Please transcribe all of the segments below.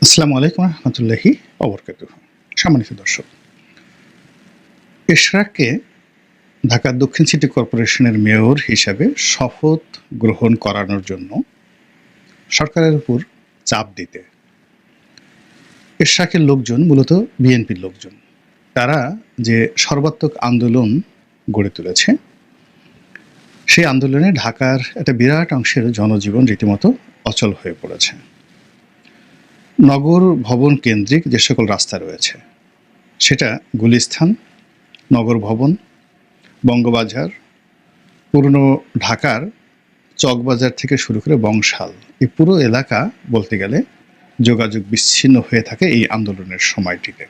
আসসালামু আলাইকুম রহমতুল্লাহি অবরকাতুহ। সম্মানিত দর্শক, ইশরাককে ঢাকা দক্ষিণ সিটি কর্পোরেশনের মেয়র হিসাবে শপথ গ্রহণ করানোর জন্য সরকারের উপর চাপ দিতে ইশরাকের লোকজন, মূলত বিএনপির লোকজন, তারা যে সর্বাত্মক আন্দোলন গড়ে তুলেছে, সেই আন্দোলনে ঢাকার একটা বিরাট অংশের জনজীবন রীতিমতো অচল হয়ে পড়েছে। নগর ভবন কেন্দ্রিক যে সকল রাস্তা রয়েছে, সেটা গুলিস্তান, নগর ভবন, বঙ্গবাজার, পুরনো ঢাকার চকবাজার থেকে শুরু করে বংশাল, এই পুরো এলাকা বলতে গেলে যোগাযোগ বিচ্ছিন্ন হয়ে থাকে এই আন্দোলনের সময়টিতে।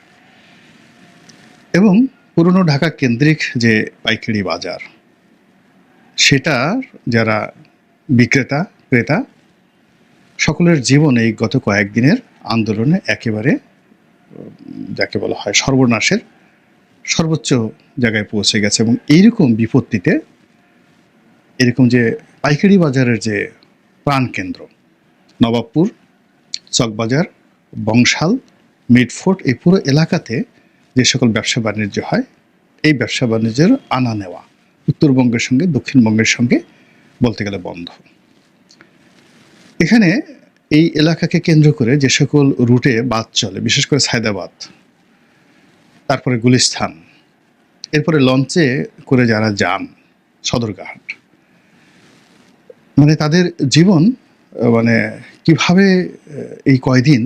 এবং পুরনো ঢাকা কেন্দ্রিক যে পাইকারি বাজার, সেটার যারা বিক্রেতা ক্রেতা, সকলের জীবন এই গত কয়েকদিনের আন্দোলনে একেবারে যাকে বলা হয় সর্বনাশের সর্বোচ্চ জায়গায় পৌঁছে গেছে। এবং এইরকম বিপত্তিতে এরকম যে পাইকারি বাজারের যে প্রাণকেন্দ্র নবাবপুর, চকবাজার, বংশাল, মিডফোর্ট, এই পুরো এলাকাতে যে সকল ব্যবসা বাণিজ্য হয়, এই ব্যবসা বাণিজ্যের আনা নেওয়া উত্তরবঙ্গের সঙ্গে দক্ষিণবঙ্গের সঙ্গে বলতে গেলে বন্ধ। এখানে এই এলাকাকে কেন্দ্র করে যে সকল রুটে বাস চলে, বিশেষ করে সায়দাবাদ, তারপরে গুলিস্তান, এরপরে লঞ্চে করে যারা যান সদরঘাট, মানে তাদের জীবন মানে কিভাবে এই কয়দিন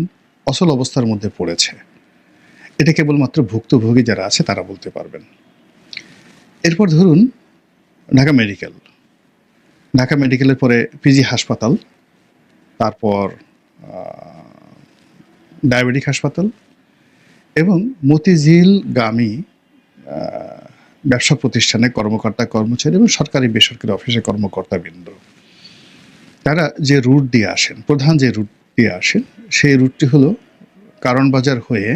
অচল অবস্থার মধ্যে পড়েছে, এটা কেবলমাত্র ভুক্তভোগী যারা আছে তারা বলতে পারবেন। এরপর ধরুন ঢাকা মেডিকেল, ঢাকা মেডিকেলের পরে পিজি হাসপাতাল, তারপর ডায়াবেটিক হাসপাতাল এবং মতিঝিলগামী ব্যবসা প্রতিষ্ঠানে কর্মকর্তা কর্মচারী এবং সরকারি বেসরকারি অফিসে কর্মকর্তাবৃন্দ, তারা যে রুট দিয়ে আসেন, প্রধান যে রুট দিয়ে আসেন, সেই রুটটি হলো কারণ বাজার হয়ে,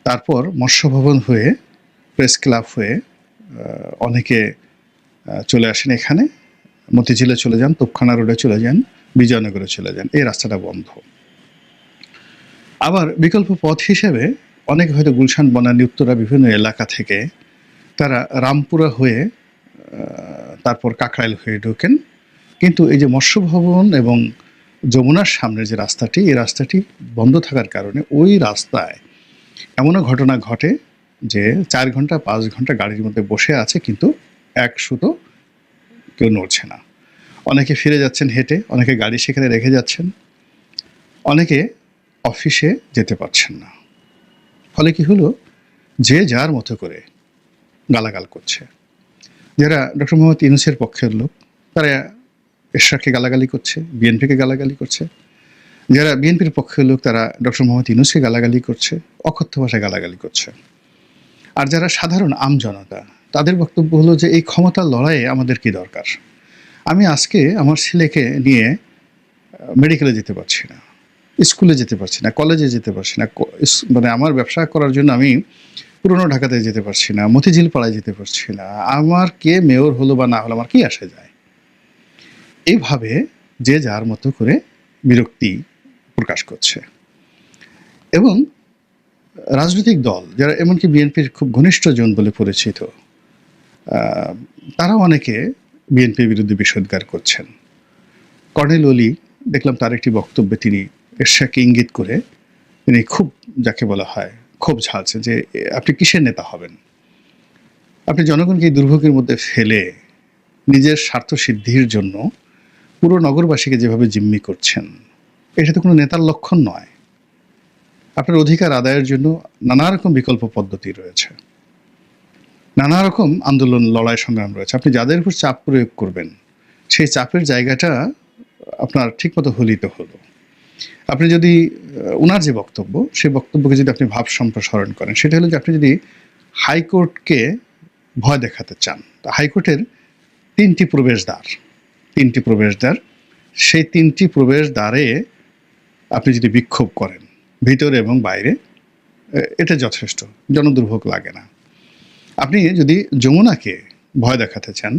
তারপর মৎস্য ভবন হয়ে, প্রেস ক্লাব হয়ে অনেকে চলে আসেন এখানে, মতিঝিলে চলে যান, তোপখানা রোডে চলে যান, বিজয়নগরে চলে যান। এই রাস্তাটা বন্ধ। আবার বিকল্প পথ হিসেবে অনেকে হয়তো গুলশান, বনানী, উত্তরা বিভিন্ন এলাকা থেকে তারা রামপুরা হয়ে তারপর কাকরাইল হয়ে ঢোকেন। কিন্তু এই যে মৎস্য ভবন এবং যমুনার সামনের যে রাস্তাটি, এই রাস্তাটি বন্ধ থাকার কারণে ওই রাস্তায় এমনও ঘটনা ঘটে যে 4 ঘন্টা 5 ঘন্টা গাড়ির মধ্যে বসে আছে, কিন্তু এক সুতো কেউ নড়ছে না। অনেকে ফিরে যাচ্ছেন হেঁটে, অনেকে গাড়ি সেখানে রেখে যাচ্ছেন, অনেকে অফিসে যেতে পারছেন না। ফলে কি হলো, যে যার মতো করে গালাগাল করছে। যারা ডক্টর মোহাম্মদ ইউনূসের পক্ষের লোক, তারা এরশাদকে গালাগালি করছে, বিএনপিকে গালাগালি করছে। যারা বিএনপির পক্ষের লোক, তারা ডক্টর মোহাম্মদ ইউনূসকে গালাগালি করছে, অকথ্য ভাষায় গালাগালি করছে। আর যারা সাধারণ আমজনতা, তাদের বক্তব্য হলো যে এই ক্ষমতার লড়াইয়ে আমাদের কি দরকার। আমি আজকে আমার ছেলেকে নিয়ে মেডিকেলে যেতে পারছি না, স্কুলে যেতে পারছি না, কলেজে যেতে পারছি না, মানে আমার ব্যবসা করার জন্য আমি পুরনো ঢাকাতে যেতে পারছি না, মতিঝিল পাড়ায় যেতে পারছি না, আমার কে মেয়র হলো বা না হলো আমার কি আসে যায়। এইভাবে যে যার মতো করে বিরক্তি প্রকাশ করছে। এবং রাজনৈতিক দল যারা, এমনকি বিএনপির খুব ঘনিষ্ঠজন বলে পরিচিত, তারা অনেকে বিএনপির বিরুদ্ধে বিষোদ্গার করছেন। কর্নেল অলি, দেখলাম তার একটি বক্তব্যে তিনি এরশাদকে ইঙ্গিত করে তিনি খুব, যাকে বলা হয়, ক্ষোভ ঝাড়ছেন যে আপনি কিসের নেতা হবেন, আপনি জনগণকে এই দুর্ভোগের মধ্যে ফেলে নিজের স্বার্থ সিদ্ধির জন্য পুরো নগরবাসীকে যেভাবে জিম্মি করছেন, এটা তো কোনো নেতার লক্ষণ নয়। আপনার অধিকার আদায়ের জন্য নানা রকম বিকল্প পদ্ধতি রয়েছে, নানা রকম আন্দোলন, লড়াই, সংগ্রাম রয়েছে। আপনি যাদের উপর চাপ প্রয়োগ করবেন, সেই চাপের জায়গাটা আপনার ঠিকমতো হলিত হলো। আপনি যদি ওনার যে বক্তব্য, সেই বক্তব্যকে যদি আপনি ভাব সম্প্রসারণ করেন, সেটা হলো যে আপনি যদি হাইকোর্টকে ভয় দেখাতে চান, হাইকোর্টের 3টি প্রবেশদ্বার, সেই 3টি প্রবেশদ্বারে আপনি যদি বিক্ষোভ করেন, ভিতরে এবং বাইরে, এটা যথেষ্ট, জনদুর্ভোগ লাগে না। আপনি যদি যমুনাকে ভয় দেখাতে চান,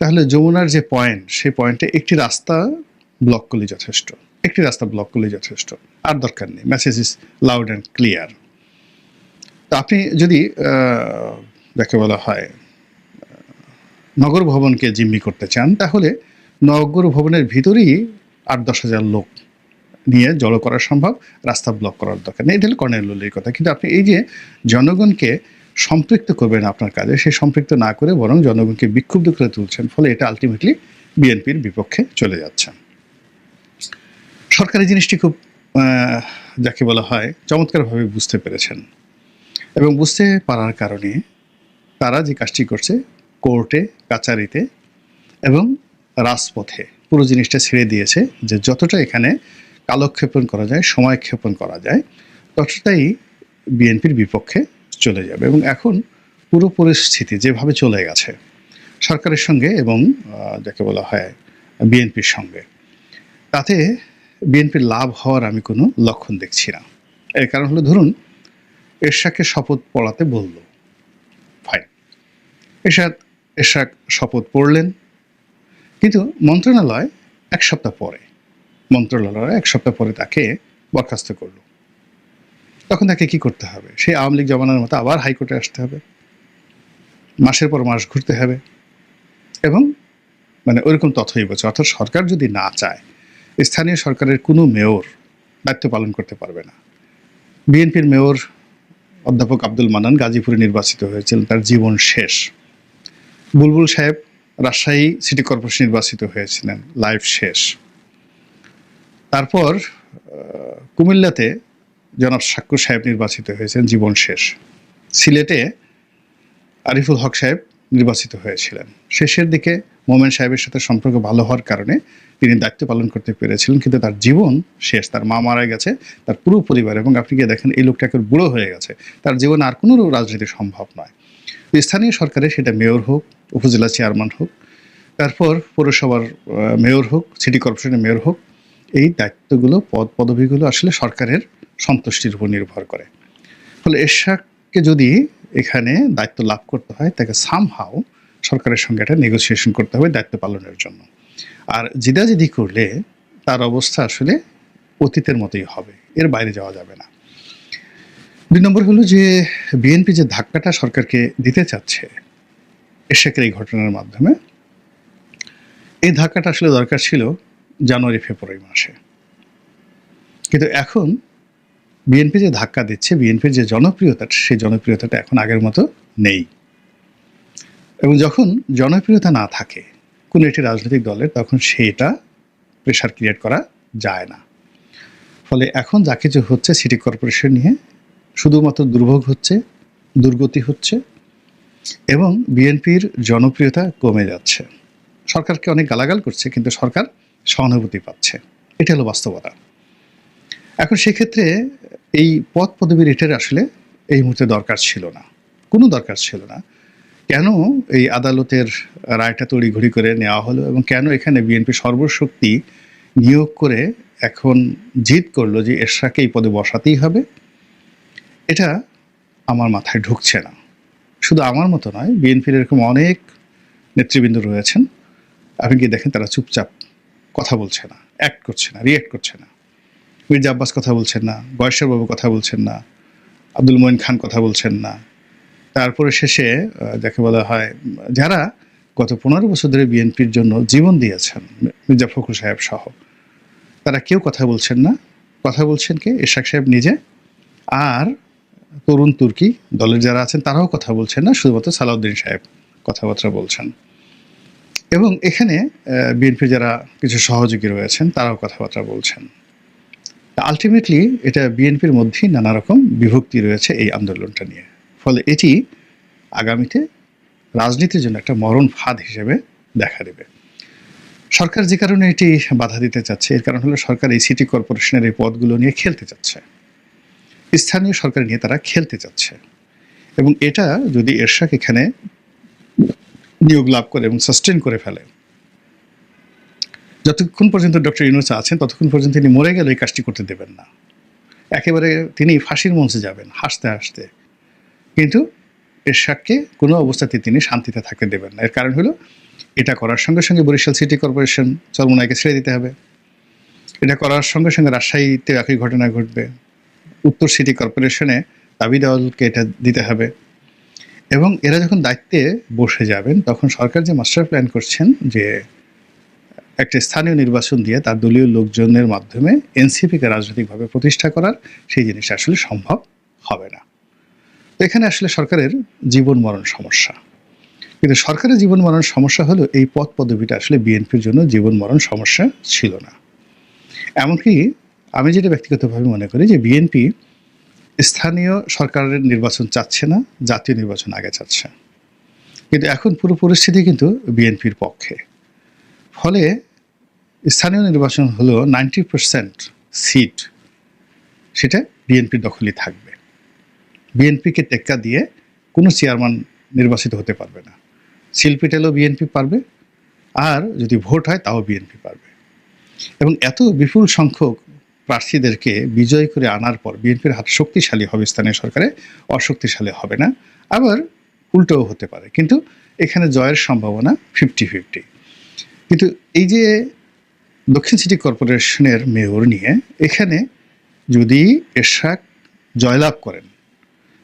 তাহলে যমুনার যে পয়েন্ট, সেই পয়েন্টে একটি রাস্তা ব্লক করলে যথেষ্ট। একটি রাস্তা ব্লক করলে যথেষ্ট, আর দরকার নেই। Message is loud and clear. তো আপনি যদি যাকে বলা হয় নগর ভবনকে জিম্মি করতে চান, তাহলে নগর ভবনের ভিতরেই 8-10 হাজার লোক নিয়ে জড়ো করা সম্ভব, রাস্তা ব্লক করার দরকার নেই। এটা হলো কর্নেল কথা। কিন্তু আপনি এই যে জনগণকে সম্পৃক্ত করবেন আপনার কাজে, সেই সম্পৃক্ত না করে বরং জনগণকে বিক্ষুব্ধ করে তুলছেন, ফলে এটা আলটিমেটলি বিএনপির বিপক্ষে চলে যাচ্ছে। সরকার এই জিনিসটি খুব যাকে বলা হয় চমৎকারভাবে বুঝতে পেরেছেন, এবং বুঝতে পারার কারণে তারা যে কাজটি করছে, কোর্টে কাচারিতে এবং রাজপথে পুরো জিনিসটা ছেড়ে দিয়েছে যে যতটা এখানে কালক্ষেপণ করা যায়, সময় ক্ষেপণ করা যায়, ততটাই বিএনপির বিপক্ষে চলে যাবে। এবং এখন পুরো পরিস্থিতি যেভাবে চলে গেছে সরকারের সঙ্গে এবং যাকে বলা হয় বিএনপির সঙ্গে, তাতে বিএনপির লাভ হওয়ার আমি কোনো লক্ষণ দেখছি না। এর কারণ হলো, ধরুন এরশাদকে শপথ পড়াতে বলল, ফাইন, এরশাদ শপথ পড়লেন, কিন্তু মন্ত্রণালয় এক সপ্তাহ পরে তাকে বরখাস্ত করলো। তখন তাকে কি করতে হবে? সেই আওয়ামী লীগ জমানার মতো আবার হাইকোর্টে আসতে হবে, মাসের পর মাস ঘুরতে হবে, এবং মানে ওইরকম তথ্যই বলছে। অর্থাৎ সরকার যদি না চায়, স্থানীয় সরকারের কোনো মেয়র দায়িত্ব পালন করতে পারবে না। বিএনপির মেয়র অধ্যাপক আব্দুল মান্নান গাজীপুরে নির্বাচিত হয়েছিলেন, তার জীবন শেষ। বুলবুল সাহেব রাজশাহী সিটি কর্পোরেশন নির্বাচিত হয়েছিলেন, লাইফ শেষ। তারপর কুমিল্লাতে জনাব শাক্কুর সাহেব নির্বাচিত হয়েছেন, জীবন শেষ। সিলেটে আরিফুল হক সাহেব নির্বাচিত হয়েছিলেন, শেষের দিকে মোমেন সাহেবের সাথে সম্পর্ক ভালো হওয়ার কারণে তিনি দায়িত্ব পালন করতে পেরেছিলেন, কিন্তু তার জীবন শেষ। তার মা মারা গেছে, তার পুরো পরিবার, এবং আপনি গিয়ে দেখেন এই লোকটা এখন বুড়ো হয়ে গেছে, তার জীবনে আর কোনো রাজনীতি সম্ভব নয়। স্থানীয় সরকারে সেটা মেয়র হোক, উপজেলা চেয়ারম্যান হোক, তারপর পৌরসভার মেয়র হোক, সিটি কর্পোরেশনের মেয়র হোক, এই দায়িত্বগুলো পদবিগুলো আসলে সরকারের সন্তুষ্টির উপর নির্ভর করে। ফলে এরশাদকে যদি এখানে দায়িত্ব লাভ করতে হয়, তাকে সামহাও সরকারের সঙ্গে একটা নেগোসিয়েশন করতে হবে দায়িত্ব পালনের জন্য। আর জিদাজিদি করলে তার অবস্থা আসলে অতীতের মতোই হবে, এর বাইরে যাওয়া যাবে না। 2 নম্বর হলো যে বিএনপি যে ধাক্কাটা সরকারকে দিতে চাচ্ছে এরশাদের এই ঘটনার মাধ্যমে, এই ধাক্কাটা আসলে দরকার ছিল জানুয়ারি ফেব্রুয়ারি মাসে। কিন্তু এখন বিএনপি যে ধাক্কা দিচ্ছে, বিএনপির যে জনপ্রিয়তা, সেই জনপ্রিয়তাটা এখন আগের মতো নেই। এবং যখন জনপ্রিয়তা না থাকে কোনো একটি রাজনৈতিক দলের, তখন সেটা প্রেশার ক্রিয়েট করা যায় না। ফলে এখন যা কিছু হচ্ছে সিটি কর্পোরেশন নিয়ে, শুধুমাত্র দুর্ভোগ হচ্ছে, দুর্গতি হচ্ছে, এবং বিএনপির জনপ্রিয়তা কমে যাচ্ছে। সরকারকে অনেক গালাগাল করছে, কিন্তু সরকার সহানুভূতি পাচ্ছে, এটা হলো বাস্তবতা। এখন সেক্ষেত্রে এই পদ পদবীর এটার আসলে এই মুহূর্তে দরকার ছিল না, কোনো দরকার ছিল না। কেন এই আদালতের রায়টা তড়িঘড়ি করে নেওয়া হলো, এবং কেন এখানে বিএনপি সর্বশক্তি নিয়োগ করে এখন জিদ করলো যে এরশাদকে এই পদে বসাতেই হবে, এটা আমার মাথায় ঢুকছে না। শুধু আমার মতো নয়, বিএনপির এরকম অনেক নেতৃবৃন্দ রয়েছেন, আপনি কি দেখেন তারা চুপচাপ কথা বলছে না, অ্যাক্ট করছে না, রিঅ্যাক্ট করছে না। মির্জা আব্বাস কথা বলছেন না, বয়সের বাবু কথা বলছেন না, আব্দুল মঈন খান কথা বলছেন না। তারপরে শেষে যাকে বলা হয় যারা গত 15 বছর ধরে বিএনপির জন্য জীবন দিয়েছেন, মির্জা ফখরুল সাহেব সহ, তারা কেউ কথা বলছেন না। কথা বলছেন কে? এরশাদ সাহেব নিজে, আর তরুণ তুর্কি দলের যারা আছেন তারাও কথা বলছেন না, শুধুমাত্র সালাউদ্দিন সাহেব কথাবার্তা বলছেন। এবং এখানে বিএনপির যারা কিছু সহযোগী রয়েছেন তারাও কথাবার্তা বলছেন। আলটিমেটলি এটা বিএনপির মধ্যেই নানা রকম বিভক্তি রয়েছে এই আন্দোলনটা নিয়ে। ফলে এটি আগামীতে রাজনীতির জন্য একটা মরণ ফাঁদ হিসেবে দেখা দেবে। সরকার যে কারণে এটি বাধা দিতে চাচ্ছে, এর কারণ হলো সরকার এই সিটি কর্পোরেশনের এই পদগুলো নিয়ে খেলতে চাচ্ছে, স্থানীয় সরকার নিয়ে তারা খেলতে চাচ্ছে। এবং এটা যদি এরশাদ এখানে নিয়োগ লাভ করে এবং সাস্টেন করে ফেলে, যতক্ষণ পর্যন্ত ডক্টর ইউনূস আছেন ততক্ষণ পর্যন্ত তিনি মরে গেলে এই কাজটি করতে দেবেন না। একেবারে তিনি ফাঁসির মঞ্চে যাবেন হাসতে হাসতে, কিন্তু এরশাদকে কোনো অবস্থাতে তিনি শান্তিতে থাকতে দেবেন না। এর কারণ হলো এটা করার সঙ্গে সঙ্গে বরিশাল সিটি কর্পোরেশন চরমোনাইকে ছেড়ে দিতে হবে, এটা করার সঙ্গে সঙ্গে রাজশাহীতে একই ঘটনা ঘটবে, উত্তর সিটি কর্পোরেশনে দাবি দেওয়ালকে এটা দিতে হবে। এবং এরা যখন দায়িত্বে বসে যাবেন তখন সরকার যে মাস্টার প্ল্যান করছেন যে একটা স্থানীয় নির্বাচন দিয়ে তার দলীয় লোকজনের মাধ্যমে এনসিপিকে রাজনৈতিকভাবে প্রতিষ্ঠা করার, সেই জিনিসটা আসলে সম্ভব হবে না। তো এখানে আসলে সরকারের জীবন মরণ সমস্যা। কিন্তু সরকারের জীবন মরণ সমস্যা হলো এই পদ পদবিটা আসলে বিএনপির জন্য জীবন মরণ সমস্যা ছিল না। এমনকি আমি যেটা ব্যক্তিগতভাবে মনে করি যে বিএনপি স্থানীয় সরকারের নির্বাচন চাচ্ছে না, জাতীয় নির্বাচন আগে চাচ্ছে। কিন্তু এখন পুরো পরিস্থিতি কিন্তু বিএনপির পক্ষে। ফলে স্থানীয় নির্বাচন হলো 90% সিট সেটা বিএনপির দখলই থাকবে। বিএনপিকে টেক্কা দিয়ে কোনো চেয়ারম্যান নির্বাচিত হতে পারবে না। শিল্পীটেলও বিএনপি পারবে, আর যদি ভোট হয় তাও বিএনপি পারবে। এবং এত বিপুল সংখ্যক প্রার্থীদেরকে বিজয় করে আনার পর বিএনপির হাত শক্তিশালী হবে স্থানীয় সরকারে, অশক্তিশালী হবে না। আবার উল্টোও হতে পারে, কিন্তু এখানে জয়ের সম্ভাবনা 50-50। কিন্তু এই যে দক্ষিণ সিটি কর্পোরেশনের মেয়র নিয়ে এখানে যদি এরশাদ জয়লাভ করেন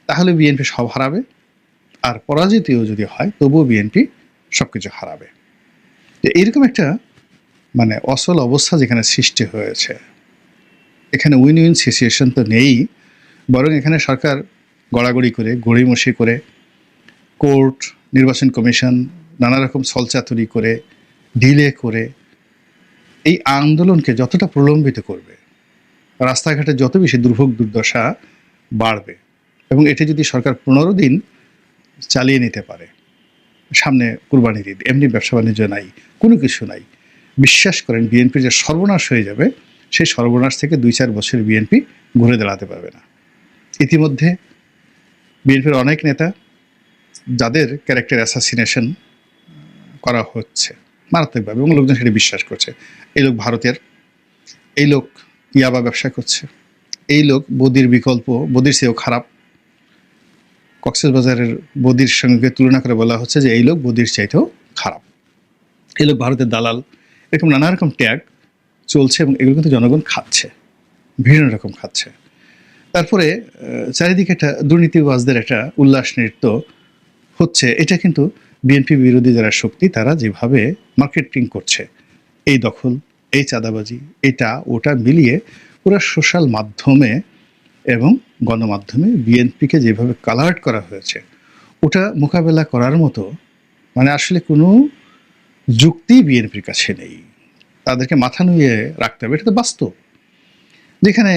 তাহলে বিএনপি সব হারাবে, আর পরাজিতও যদি হয় তবুও বিএনপি সবকিছু হারাবে। এইরকম একটা মানে অসল অবস্থা যেখানে সৃষ্টি হয়েছে, এখানে উইন উইন সিচুয়েশন তো নেই, বরং এখানে সরকার গড়াগড়ি করে, গড়িমসি করে, কোর্ট, নির্বাচন কমিশন নানা রকম ছলচাতুরি করে, ডিলে করে এই আন্দোলনকে যতটা প্রলম্বিত করবে, রাস্তাঘাটে যত বেশি দুর্ভোগ দুর্দশা বাড়বে। এবং এটি যদি সরকার 15 দিন চালিয়ে নিতে পারে, সামনে কুরবানির ঈদ, এমনি ব্যবসা বাণিজ্য নাই, কোনো কিছু নাই, বিশ্বাস করেন বিএনপির যে সর্বনাশ হয়ে যাবে, সেই সর্বনাশ থেকে 2-4 বছর বিএনপি ঘুরে দাঁড়াতে পারবে না। ইতিমধ্যে বিএনপির অনেক নেতা যাদের ক্যারেক্টার অ্যাসাসিনেশন করা হচ্ছে মারাত্মকভাবে, এবং লোকজন সেটা বিশ্বাস করছে। এই লোক ভারতের, এই লোক ইয়াবা ব্যবসা করছে, এই লোক বদির বিকল্প, বদির চেয়েও খারাপ। কক্সবাজারের বদির সঙ্গে তুলনা করে বলা হচ্ছে যে এই লোক বদির চাইতেও খারাপ, এই লোক ভারতের দালাল। এরকম নানা রকম ট্যাগ চলছে এবং এগুলো কিন্তু জনগণ খাচ্ছে, বিভিন্ন রকম খাচ্ছে। তারপরে চারিদিকে একটা দুর্নীতিবাজদের একটা উল্লাস নৃত্য হচ্ছে। এটা কিন্তু বিএনপি বিরোধী যারা শক্তি তারা যেভাবে মার্কেটিং করছে, এই দখল, এই চাঁদাবাজি, এটা ওটা মিলিয়ে পুরো সোশ্যাল মাধ্যমে এবং গণমাধ্যমে বিএনপিকে যেভাবে কালার্ড করা হয়েছে, ওটা মোকাবেলা করার মতো মানে আসলে কোনো যুক্তি বিএনপির কাছে নেই। তাদেরকে মাথা নুয়ে রাখতে হবে, এটা তো বাস্তব। যেখানে